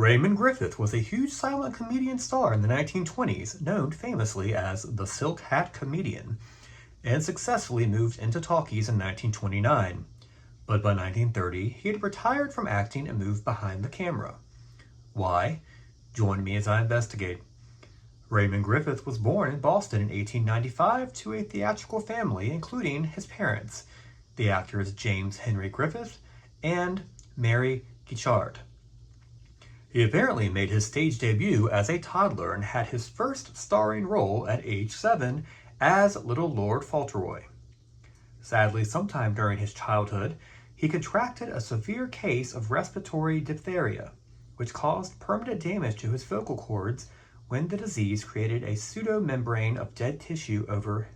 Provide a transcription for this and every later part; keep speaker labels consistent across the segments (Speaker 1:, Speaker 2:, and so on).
Speaker 1: Raymond Griffith was a huge silent comedian star in the 1920s, known famously as the Silk Hat Comedian, and successfully moved into Talkies in 1929. But by 1930, he had retired from acting and moved behind the camera. Why? Join me as I investigate. Raymond Griffith was born in Boston in 1895 to a theatrical family, including his parents, the actors James Henry Griffith and Mary Guichard. He apparently made his stage debut as a toddler and had his first starring role at age 7 as Little Lord Fauntleroy. Sadly, sometime during his childhood, he contracted a severe case of respiratory diphtheria, which caused permanent damage to his vocal cords when the disease created a pseudomembrane of dead tissue over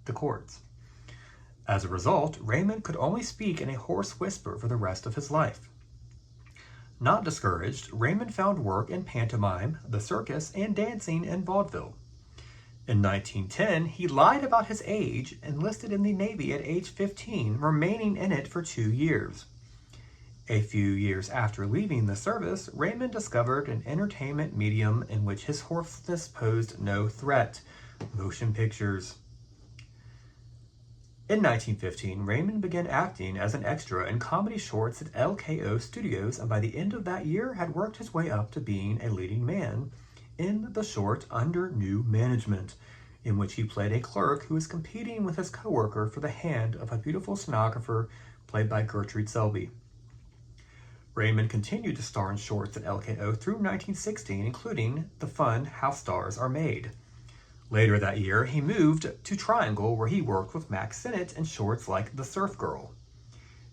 Speaker 1: the cords. As a result, Raymond could only speak in a hoarse whisper for the rest of his life. Not discouraged, Raymond found work in pantomime, the circus, and dancing in vaudeville. In 1910, he lied about his age, enlisted in the Navy at age 15, remaining in it for 2 years. A few years after leaving the service, Raymond discovered an entertainment medium in which his hoarseness posed no threat: motion pictures. In 1915, Raymond began acting as an extra in comedy shorts at LKO Studios, and by the end of that year had worked his way up to being a leading man in the short Under New Management, in which he played a clerk who was competing with his coworker for the hand of a beautiful stenographer played by Gertrude Selby. Raymond continued to star in shorts at LKO through 1916, including the fun How Stars Are Made. Later that year, he moved to Triangle, where he worked with Max Sennett in shorts like The Surf Girl.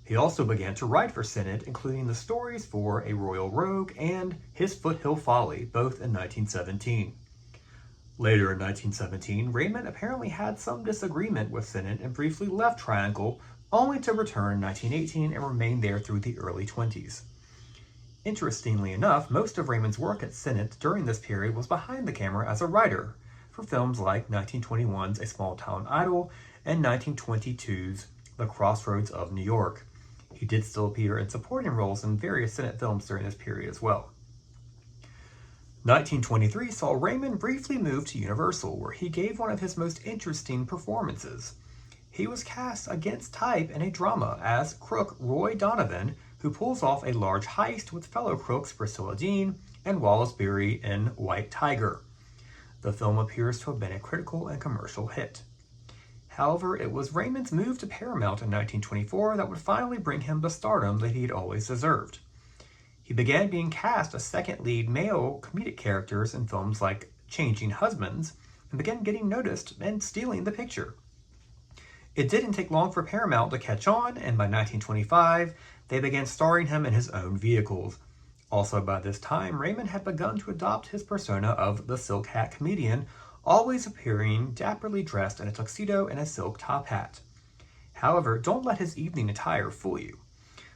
Speaker 1: He also began to write for Sennett, including the stories for A Royal Rogue and His Foothill Folly, both in 1917. Later in 1917, Raymond apparently had some disagreement with Sennett and briefly left Triangle, only to return in 1918 and remain there through the early 20s. Interestingly enough, most of Raymond's work at Sennett during this period was behind the camera as a writer for films like 1921's A Small Town Idol and 1922's The Crossroads of New York. He did still appear in supporting roles in various Sennett films during this period as well. 1923 saw Raymond briefly move to Universal, where he gave one of his most interesting performances. He was cast against type in a drama as crook Roy Donovan, who pulls off a large heist with fellow crooks Priscilla Dean and Wallace Beery in White Tiger. The film appears to have been a critical and commercial hit. However, it was Raymond's move to Paramount in 1924 that would finally bring him the stardom that he had always deserved. He began being cast as second lead male comedic characters in films like Changing Husbands and began getting noticed and stealing the picture. It didn't take long for Paramount to catch on, and by 1925, they began starring him in his own vehicles. Also by this time, Raymond had begun to adopt his persona of the Silk Hat Comedian, always appearing dapperly dressed in a tuxedo and a silk top hat. However, don't let his evening attire fool you.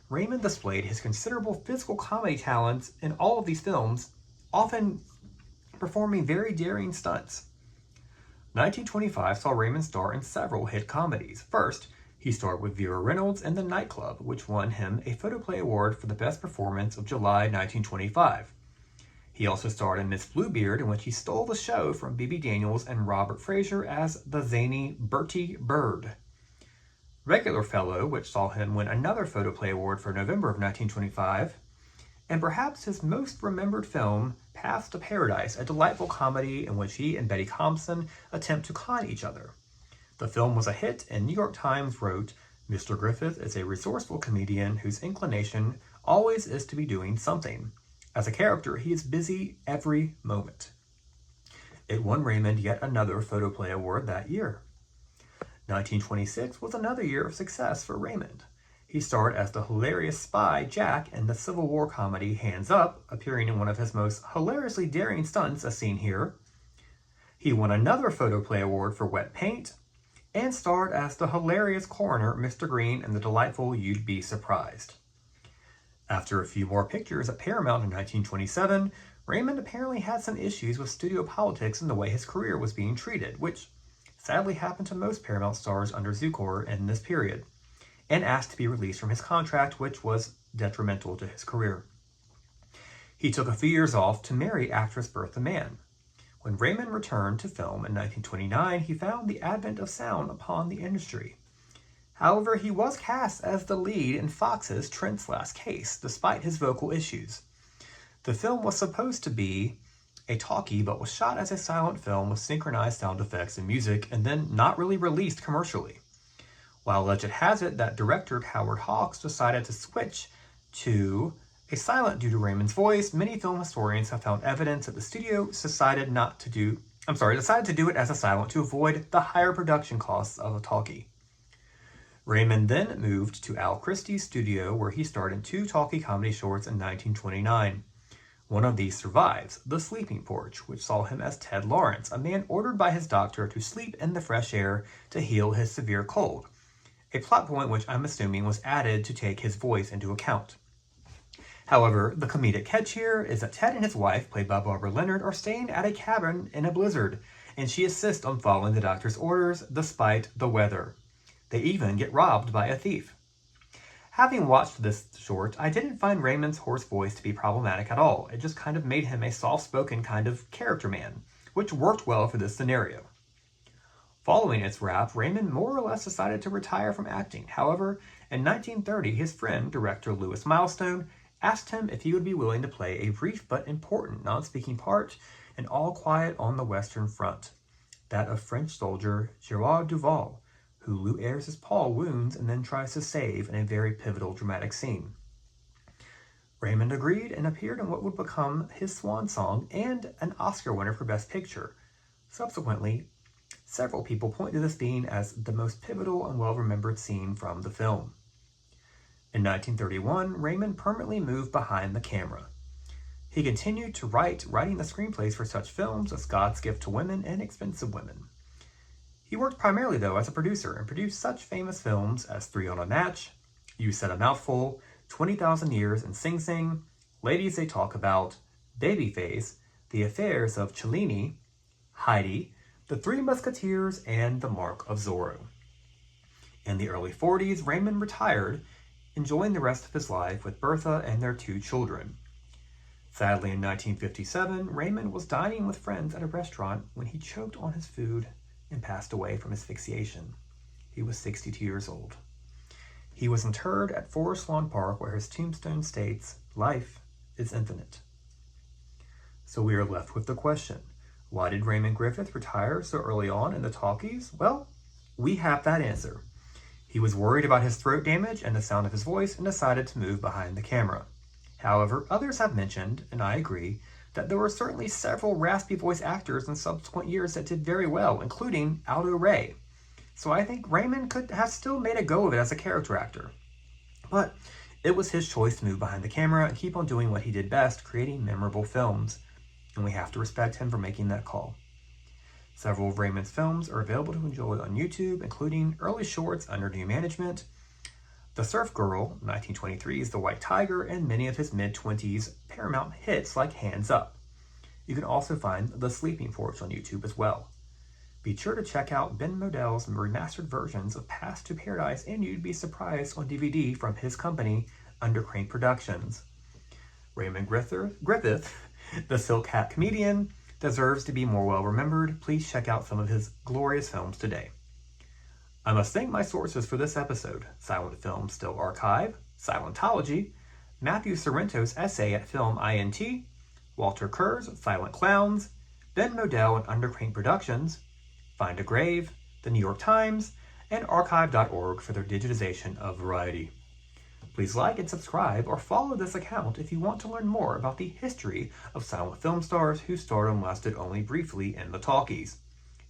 Speaker 1: Raymond displayed his considerable physical comedy talents in all of these films, often performing very daring stunts. 1925 saw Raymond star in several hit comedies. First, he starred with Vera Reynolds in The Nightclub, which won him a Photoplay Award for the Best Performance of July 1925. He also starred in Miss Bluebeard, in which he stole the show from Bebe Daniels and Robert Fraser as the zany Bertie Bird. Regular Fellow, which saw him win another Photoplay Award for November of 1925, and perhaps his most remembered film, Paths to Paradise, a delightful comedy in which he and Betty Compson attempt to con each other. The film was a hit, and New York Times wrote, "Mr. Griffith is a resourceful comedian whose inclination always is to be doing something. As a character, he is busy every moment." It won Raymond yet another Photoplay Award that year. 1926 was another year of success for Raymond. He starred as the hilarious spy Jack in the Civil War comedy Hands Up, appearing in one of his most hilariously daring stunts as seen here. He won another Photoplay Award for Wet Paint, and starred as the hilarious coroner Mr. Green in the delightful You'd Be Surprised. After a few more pictures at Paramount in 1927, Raymond apparently had some issues with studio politics and the way his career was being treated, which sadly happened to most Paramount stars under Zukor in this period, and asked to be released from his contract, which was detrimental to his career. He took a few years off to marry actress Bertha Mann. When Raymond returned to film in 1929, he found the advent of sound upon the industry. However, he was cast as the lead in Fox's Trent's Last Case, despite his vocal issues. The film was supposed to be a talkie, but was shot as a silent film with synchronized sound effects and music, and then not really released commercially. While legend has it that director Howard Hawks decided to switch to a silent due to Raymond's voice, many film historians have found evidence that the studio decided to do it as a silent to avoid the higher production costs of a talkie. Raymond then moved to Al Christie's studio, where he starred in 2 talkie comedy shorts in 1929. One of these survives, The Sleeping Porch, which saw him as Ted Lawrence, a man ordered by his doctor to sleep in the fresh air to heal his severe cold, a plot point which I'm assuming was added to take his voice into account. However, the comedic catch here is that Ted and his wife, played by Barbara Leonard, are staying at a cabin in a blizzard, and she insists on following the doctor's orders despite the weather. They even get robbed by a thief. Having watched this short, I didn't find Raymond's hoarse voice to be problematic at all. It just kind of made him a soft-spoken kind of character man, which worked well for this scenario. Following its wrap, Raymond more or less decided to retire from acting. However, in 1930, his friend, director Louis Milestone, asked him if he would be willing to play a brief but important non-speaking part in All Quiet on the Western Front, that of French soldier Gerard Duval, who Lou Ayres' Paul wounds and then tries to save in a very pivotal dramatic scene. Raymond agreed and appeared in what would become his swan song and an Oscar winner for Best Picture. Subsequently, several people point to this being as the most pivotal and well-remembered scene from the film. In 1931, Raymond permanently moved behind the camera. He continued to writing the screenplays for such films as God's Gift to Women and Expensive Women. He worked primarily, though, as a producer and produced such famous films as 3 on a Match, You Said a Mouthful, 20,000 Years and Sing Sing, Ladies They Talk About, Babyface, The Affairs of Cellini, Heidi, The Three Musketeers, and The Mark of Zorro. In the early 40s, Raymond retired, enjoying the rest of his life with Bertha and their 2 children. Sadly, in 1957, Raymond was dining with friends at a restaurant when he choked on his food and passed away from asphyxiation. He was 62 years old. He was interred at Forest Lawn Park, where his tombstone states, "Life is infinite." So we are left with the question, why did Raymond Griffith retire so early on in the talkies? Well, we have that answer. He was worried about his throat damage and the sound of his voice and decided to move behind the camera. However, others have mentioned, and I agree, that there were certainly several raspy voice actors in subsequent years that did very well, including Aldo Ray. So I think Raymond could have still made a go of it as a character actor. But it was his choice to move behind the camera and keep on doing what he did best, creating memorable films. And we have to respect him for making that call. Several of Raymond's films are available to enjoy on YouTube, including early shorts under new management, The Surf Girl, 1923's The White Tiger, and many of his mid-20s Paramount hits like Hands Up. You can also find The Sleeping Porch on YouTube as well. Be sure to check out Ben Modell's remastered versions of Path to Paradise, and you'd be surprised on DVD from his company, Undercrane Productions. Raymond Griffith, the Silk Hat comedian, deserves to be more well remembered. Please check out some of his glorious films today. I must thank my sources for this episode: Silent Film Still Archive, Silentology, Matthew Sorrento's essay at Film INT, Walter Kerr's Silent Clowns, Ben Modell and Undercrane Productions, Find a Grave, The New York Times, and archive.org for their digitization of Variety. Please like and subscribe or follow this account if you want to learn more about the history of silent film stars whose stardom lasted only briefly in the talkies.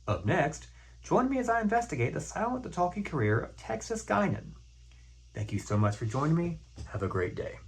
Speaker 1: Up next, join me as I investigate the silent to talkie career of Texas Guinan. Thank you so much for joining me. Have a great day.